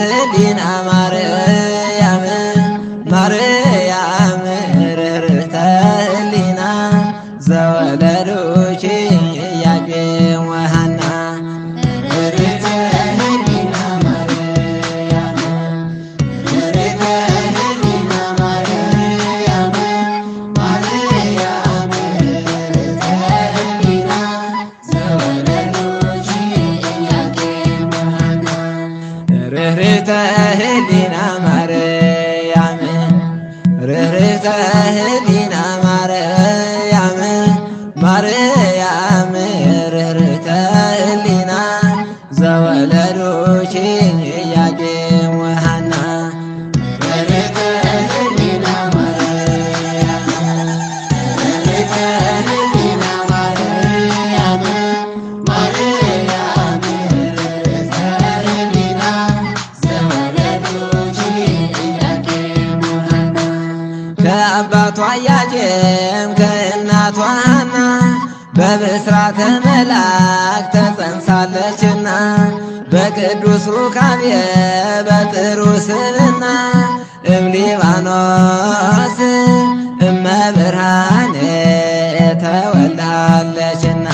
ሕሊና ማርያም ማርያም ርኅርኅተ ሕሊና ዘወለዱኪ ኢያቄም ወሐና ርኅርኅተ ሕሊና ማርያም ርኅርኅተ ሕሊና ማርያም ማርያም ርኅርኅተ ሕሊና ዘወለዱኪ ኢያቄም ወሐና ርኅርኅተ ሕሊና ማርያም ርኅርኅተ ሕሊና ማርያም ማርያም ርኅርኅተ ሕሊና ዘወለዱኪ ኢያቄም ወሐና ከአባቷ ኢያቄም ከእናቷ ሐና በብስራተ መልአክ ተጸንሳለችና በቅዱስ ሩካቤ በጥሩ ስብዕና እምሊባኖስ እመብርሃን ተወልዳለችና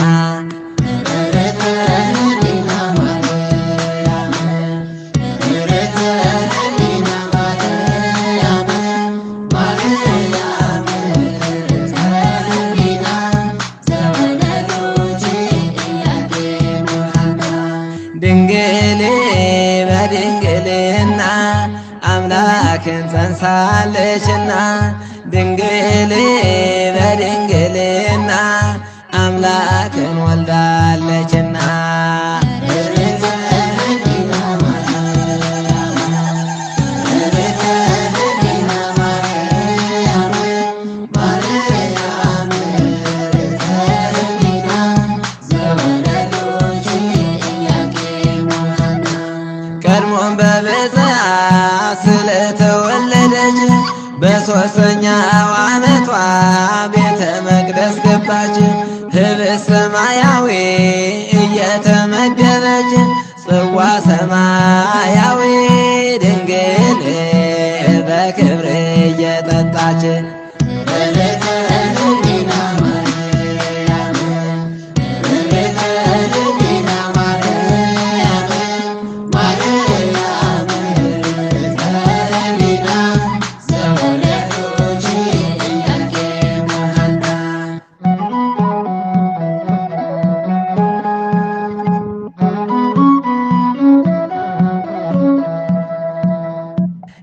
ድንግል በድንግልና አምላክን ጸንሳለችና ድንግል በድንግልና አምላክን ወልዳለችና ቀድሞም በብፅዓት ስለተወለደች በሦስተኛው ዓመቷ ቤተ መቅደስ ገባች። ኅብስት ሰማያዊ እየተመገበች ጽዋ ሰማያዊ ድንግል በክብር እየጠጣች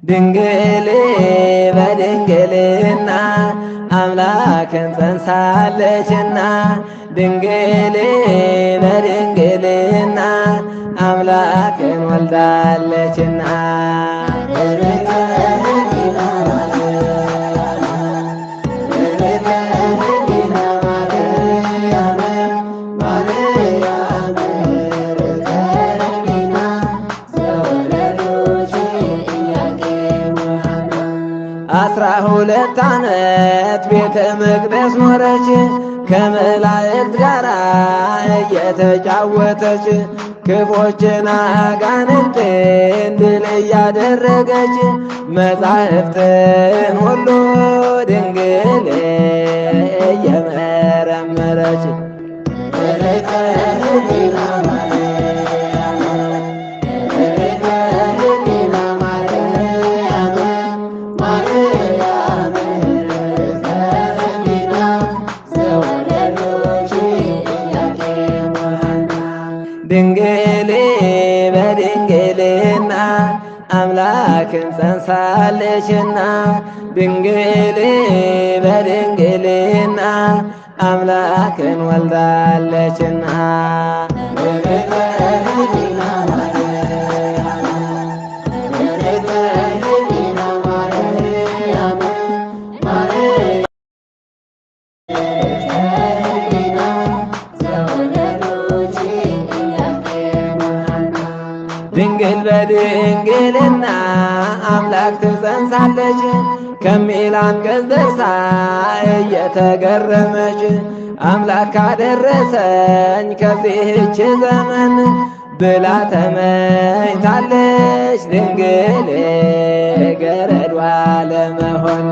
ድንግል በድንግልና አምላክን ጸንሳለችና ድንግል በድንግልና አምላክን ወልዳለችና አስራ ሁለት ዓመት ቤተ መቅደስ ኖረች ከመላእክት ጋር እየተጫወተች ክፎችን አጋንንትን ድል እያደረገች መጻሕፍትን ሁሉ ድንግል እየመረመረች ድንግል በድንግልና አምላክን ጸንሳለችና ድንግል በድንግልና አምላክን ወልዳለችና ድንግል በድንግልና አምላክ ትጸንሳለች ከሚል አንቀጽ ደርሳ እየተገረመች አምላክ ካደረሰኝ ከዚህች ዘመን ብላ ተመኝታለች ድንግል ገረዷ ለመሆን